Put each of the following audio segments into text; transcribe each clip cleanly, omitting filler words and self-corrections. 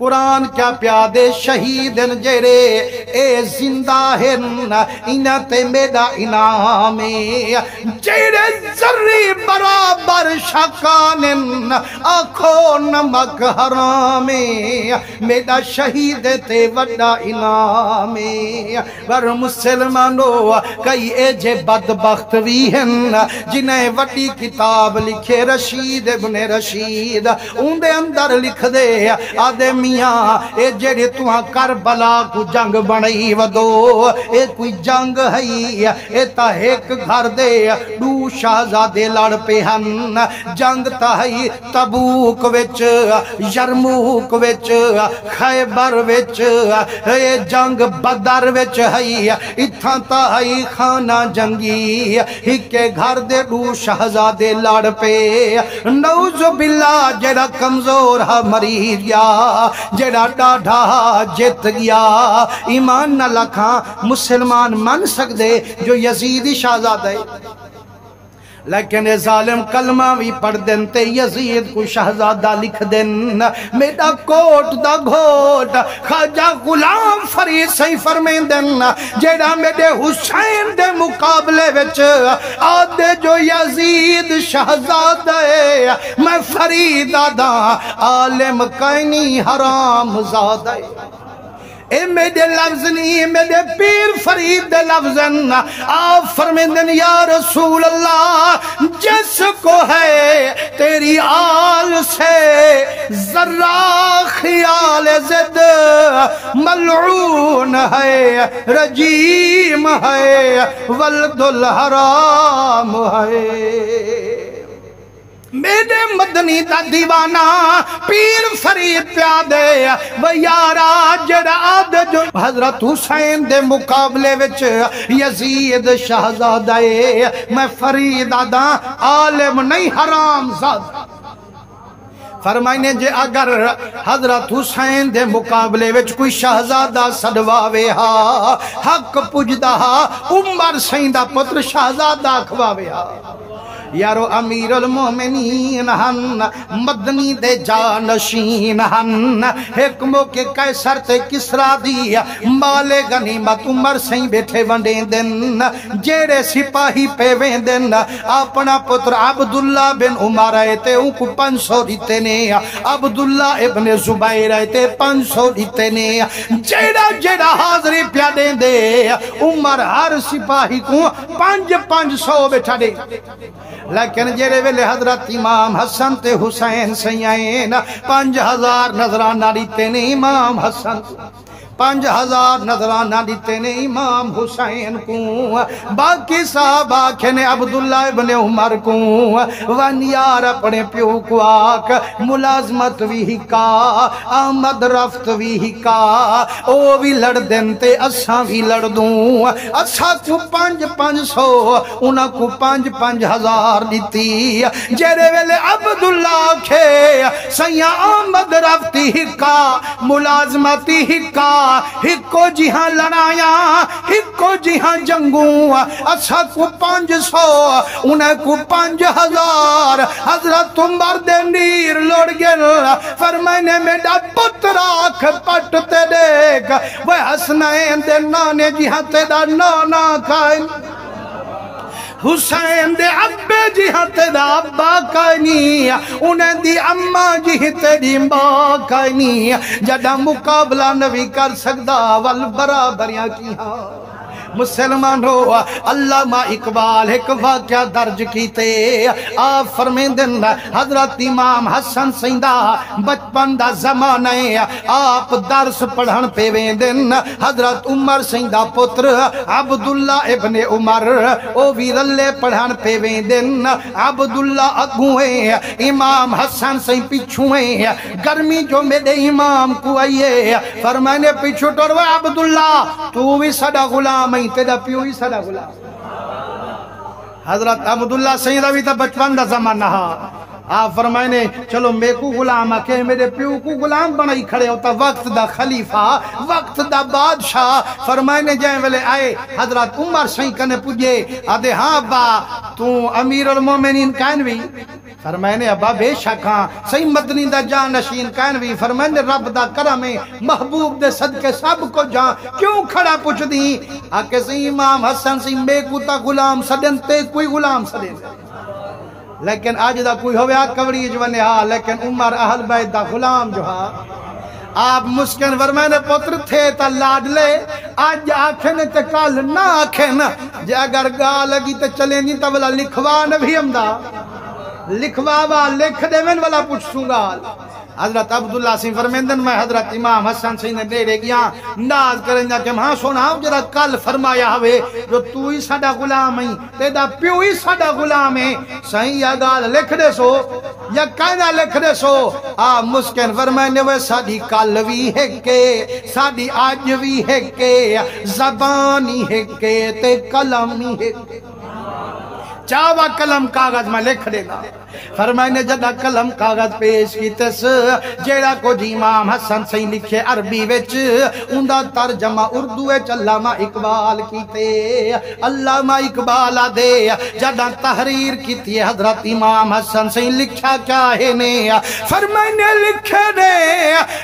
قرآن کیا پیادے شہیدن جیرے اے زندہ ہن انتے میڈا انعامی جیرے ذری برابر شکانن آنکھوں نمک حرامی میڈا شہید تے وڈا انعامی ور مسلمانو کئی ایجے بدبخت بھی ہن جنہیں وڈی کتاب لکھے رشید ابن رشید ان دے اندر لکھ دے آدھے اے جڑے تُہاں کربلا کو جنگ بنائی ودو اے کوئی جنگ ہے اے تا ایک گھر دے دو شہزادے لڑ پہ ہن جنگ تا ہے تبوک وچ یرموک وچ خیبر وچ اے جنگ بدر وچ ہے اتھاں تا ہے خانہ جنگی ہکے گھر دے دو شہزادے لڑ پہ نعوذ باللہ جڑا کمزور ہے مریض گیا جڑا ڈاڈھا جت گیا ایمان نہ لکھاں مسلمان من سکدے جو یزیدی شہزادہ ہے لیکن اے ظالم کلمہ بھی پڑھ دن تے یزید کو شہزادہ لکھ دن میڈا کوٹ دا گھوٹ خواجہ غلام فرید صحیح فرمین دن جیڑا میڈے حسین دے مقابلے وچ آدھے جو یزید شہزادہ ہے میں فرید آدھا عالم کائنی حرام زادہ ہے اے میرے لفظ نہیں میرے پیر فرید دے لفظن آپ فرمیندن یا رسول اللہ جس کو ہے تیری آل سے ذرہ خیال زد ملعون ہے رجیم ہے ولد الحرام ہے میرے مدنی دا دیوانہ پیر فرید پیادے و یارا جڑا آد جو حضرت حسین دے مقابلے وچ یزید شہزادہ میں فرید آدھا عالم نہیں حرام زادہ فرمائنے جے اگر حضرت حسین دے مقابلے وچ کوئی شہزادہ صدواوے ہا حق پجدہ ہا عمر سیندہ پتر شہزادہ کھواوے ہا یارو امیر المومنین ہن مدنی دے جانشین ہن حکموں کے قیصر تے کسرا دیا مال غنیمت عمر سہیں بیٹھے ونڈیں دن جیڑے سپاہی پہ ویندن اپنا پتر عبداللہ بن عمر آئے تے ان کو 500 دیتے نے عبداللہ ابن زبیر آئے تے 500 دیتے نے جیڑا حاضری پیادیں دے عمر ہر سپاہی کو 500 بیٹھا دے لیکن جیرے ویلے حضرت امام حسن تے حسین سیائین 5000 نظرانہ دیتے نے امام حسن 5000 نظرانہ دیتے نے امام حسین کو باقی صاحب آکھنے عبداللہ ابن عمر کو ونیار اپنے پیو کو آکھ ملازمت بھی ہکا آمد رفت بھی ہکا او بھی لڑ دن تے اساں بھی لڑ دوں اساں کو 500 انہاں کو 5,000 دیتی جیرے ویلے عبداللہ آکھے سیاں آمد رفتی ہکا ملازمتی ہکا ہکو جہاں لڑایا ہکو جہاں جنگوں اسا کو 500 انہیں کو 5,000 حضرت عمر دے نیر لوڑ گل فرمائنے میڈا پتر آکھ پٹتے دیکھ وہ حسنین دے نانے جہاں تے دا نانا کائن حسین دے ابے جہاں تیرا ابا کائنی انہیں دی اماں جہاں تیری ماں کائنی جڑا مقابلہ نوی کر سکدا والبرابریاں کی ہاں مسلمان ہو علامہ اقبال ایک واقعہ درج کیتے آپ فرمیندن حضرت امام حسن سیندہ بچپن دا زمانہ آپ درس پڑھن پہ ویندن حضرت عمر سیندہ پتر عبداللہ ابن عمر او بھی رلے پڑھن پہ ویندن عبداللہ اگویں امام حسن سیند پیچھویں گرمی جو میرے امام کو آئیے فرمائنے پیچھو ٹوڑوے عبداللہ تو بھی صدا غلام تیرا پیو ہی سڑا غلام حضرت عبداللہ سیدہ بھی تا بچپن دا زمانہ آپ فرمائنے چلو میں کو غلام آکے میرے پیو کو غلام بنائی کھڑے ہوتا وقت دا خلیفہ وقت دا بادشاہ فرمائنے جائیں ویلے آئے حضرت عمر سہیں کنے پوجے آدھے ہاں با تو امیر المومنین کائن بھی فرمائنے ابا بے شک ہاں صحیح مدنی دا جان نشین کائن بھی فرمائنے رب دا کرم محبوب دے صدقے سب کو جان کیوں کھڑا پوچھ دی آکے صحیح امام حسن صحیح میں کوتا غلام سدن تے کوئی غلام سدن لیکن آج دا کوئی ہوئے کبری جوانے ہاں لیکن عمر اہل بیت دا غلام جو ہاں آپ مسکن فرمائنے پتر تھے تا لاڈ لے آج آکھنے تے کال نہ آکھنے جے اگر گا لگی تے چلیں گی تا والا لکھوان بھی ہمدا لکھواوا لکھ دے من والا پوچھ سونگا حضرت عبداللہ سے فرمیندن میں حضرت امام حسن سے نے دے گیا ناز کریں گا کہ ہاں سونا جرا کل فرمایا ہوئے جو تو ہی ساڑا غلام ہیں تیدا پیو ہی ساڑا غلام ہیں صحیح یا گال لکھ دے سو یا کائنہ لکھ دے سو مسکن فرمائنے وہ ساڑی کالوی ہے کہ ساڑی آجوی ہے کہ زبانی ہے کہ تے کلمی ہے کہ چاوا قلم کاغذ میں لکھ دے گا فرمائنے جدہ قلم کاغذ پیش کی تس جیڑا کو جی امام حسن سے لکھے عربی وچ اندہ ترجمہ اردو وچ علامہ اقبال کی تے علامہ اقبال دے جدہ تحریر کی تے حضرت امام حسن سے لکھا چاہے نے فرمائنے لکھے نے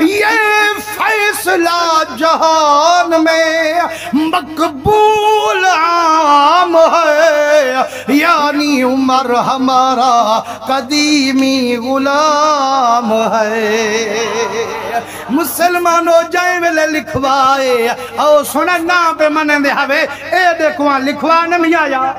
یہ فیصلہ جہان میں مقبول عام ہے یعنی عمر ہمارا قدیمی غلام ہے مسلمانوں جائیں ویلے لکھوائے او سننا نام پہ منیں دے ہوئے اے دیکھوان لکھوانے میں آیا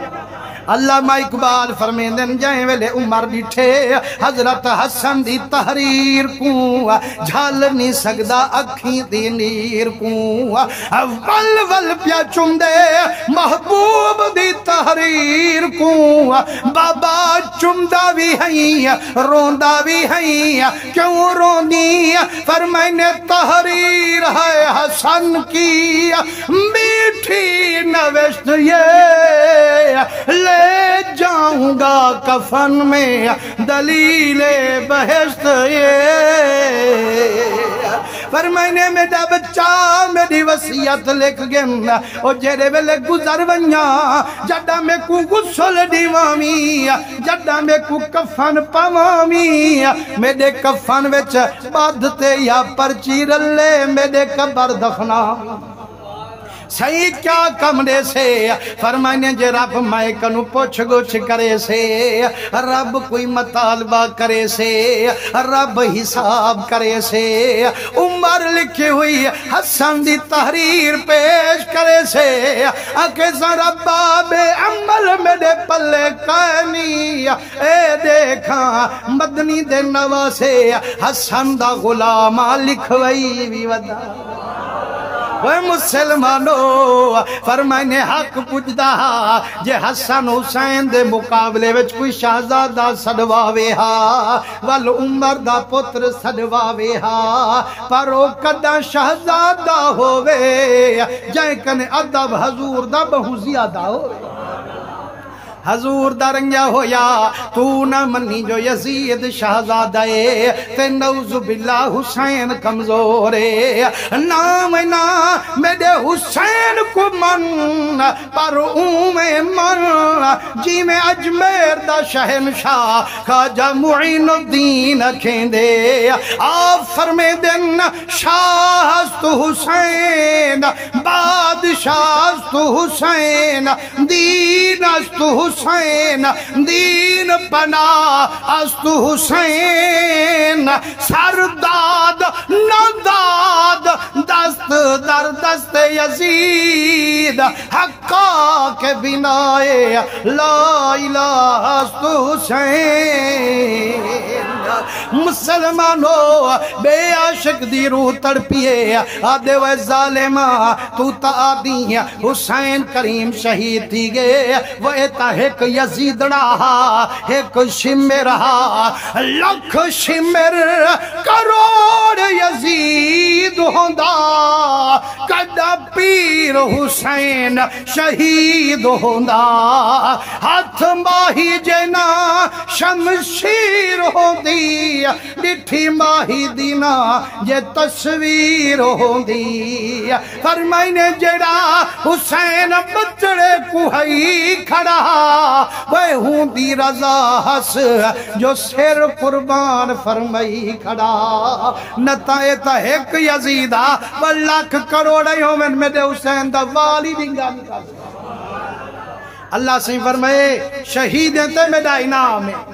علامہ اقبال فرمیندن جائیں ویلے عمر بیٹھے حضرت حسن دی تحریر کو جھال نہیں سکدا اکھیں دی نیر کو ول ول پیا چم دے محبوب دی تحریر کو بابا چمدہ بھی ہیں روندہ بھی ہیں کیوں روندی فرمائنے تحریر ہے حسن کی میٹھی نوشت یہ لے جاؤں گا کفن میں دلیل بہشت یہ فرمائنے میرا بچہ میری وصیت لکھ گیا اور جیرے ویلے گزر ونیا جڈا میں کو غسل دیوامی جڈا میں کو کفن پوامی میرے کفن وچ بادھتے یا پرچی رلے میرے قبر دفنا صحیح کیا کمرے سے فرمائنے جے رب میں کنو پوچھ گوچھ کرے سے رب کوئی مطالبہ کرے سے رب حساب کرے سے عمر لکھی ہوئی حسن دی تحریر پیش کرے سے اکے ربا بے عمل میرے پلے کانی اے دیکھا مدنی دے نوا سے حسن دا غلامہ لکھوئی بھی ودا وہ مسلمانوں فرمائنے حق پجدہ جے حسن حسین دے مقابلے وچ کوئی شہزادہ سڑواوے ہا وال عمر دا پتر سڑواوے ہا پر او کدہ شہزادہ ہووے جائیں کنے ادب حضور دا بہو زیادہ ہووے حضور درنگیا ہویا تو نہ منی جو یزید شہزادہ تے نعوذ باللہ حسین کمزورے نام نا میرے حسین کو من پر من جی میں اجمیر دا شہنشاہ خواجہ معین الدین کھیندے آپ فرمے دن شاہ است حسین بادشاہ است حسین دین است حسین دین پنا است حسین سرداد نداد دست در دست یزید حقا کے بنائے لا الہ است حسین مسلمانوں بے عاشق دی روح تڑپیے آدھے و ظالمہ تو تا آدھی حسین کریم شہید تھی گئے وہ ایتا ایک یزید رہا ایک شمر رہا لکھ شمر کروڑ یزید ہوندا کدا پیر حسین شہید ہوندا ہاتھ ماہی جنا شمشیر ہوندی ڈٹھی ماہی دینا جے تصویر ہوندی فرمائنے جڑا حسین بچڑے کوہی کھڑا وہ ہوندی رضا ہس جو سر قربان فرمائی کھڑا نتائے تا ایک یزیدہ وہ لاکھ کروڑے ہومن میں دے حسین دا والی دنگا نکال اللہ سے فرمائے شہیدیں تے میرا انعام ہے